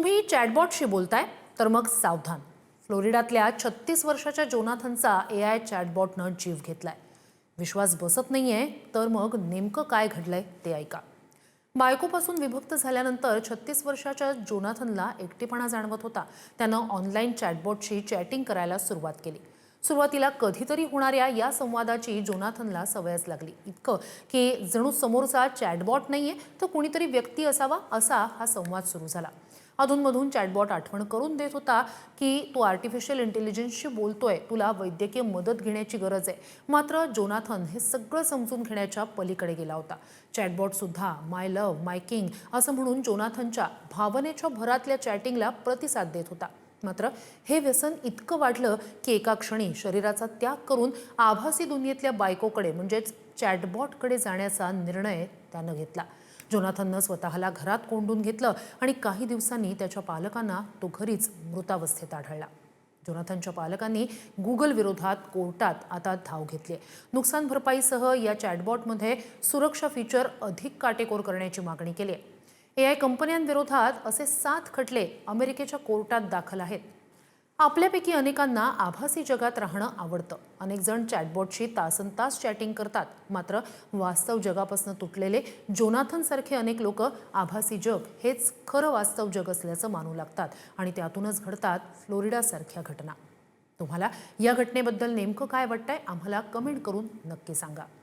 तुम्ही चॅटबॉटशी बोलताय तर मग सावधान. फ्लोरिडातल्या 36 वर्षाच्या जोनाथनचा एआय चॅटबॉटनं जीव घेतलाय. विश्वास बसत नाहीये तर मग नेमकं काय घडलंय ते ऐका. बायकोपासून विभक्त झाल्यानंतर 36 वर्षाच्या जोनाथनला एकटेपणा जाणवत होता. त्यानं ऑनलाईन चॅटबॉटशी चॅटिंग करायला सुरुवात केली. सुरुवातीला कधीतरी होणाऱ्या या संवादाची जोनाथनला सवयच लागली. इतकं की जणू समोरचा चॅटबॉट नाहीये तर कुणीतरी व्यक्ती असावा असा हा संवाद सुरू झाला. अधूनमधून चॅटबॉट आठवण करून देत होता की तू आर्टिफिशियल इंटेलिजन्सशी बोलतोय, तुला वैद्यकीय मदत घेण्याची गरज आहे. मात्र जोनाथन हे सगळं समजून घेण्याच्या पलीकडे गेला होता. चॅटबॉट सुद्धा माय लव्ह, माय किंग असं म्हणून जोनाथनच्या भावनेच्या भरातल्या चॅटिंगला प्रतिसाद देत होता. मात्र हे व्यसन इतकं वाढलं की एका क्षणी शरीराचा त्याग करून आभासी दुनियेतल्या बायकोकडे म्हणजेच चॅटबॉटकडे जाण्याचा निर्णय त्यानं घेतला. जोनाथननं स्वतःला घरात कोंडून घेतलं आणि काही दिवसांनी त्याच्या पालकांना तो घरीच मृतावस्थेत आढळला. जोनाथनच्या पालकांनी गुगल विरोधात कोर्टात आता धाव घेतली. नुकसान भरपाईसह या चॅटबॉटमध्ये सुरक्षा फीचर अधिक काटेकोर करण्याची मागणी केली आहे. एआय कंपन्यांविरोधात असे 7 खटले अमेरिकेच्या कोर्टात दाखल आहेत. आपल्यापैकी अनेकांना आभासी जगात राहणं आवडतं. अनेक जण चॅटबॉटशी तासनतास चॅटिंग करतात. मात्र वास्तव जगापासून तुटलेले जोनाथन सारखे अनेक लोक आभासी जग हेच खरं वास्तव जग असल्याचं मानू लागतात आणि त्यातूनच घडतात फ्लोरिडा सारख्या घटना. तुम्हाला या घटनेबद्दल नेमकं काय वाटतंय आम्हाला कमेंट करून नक्की सांगा.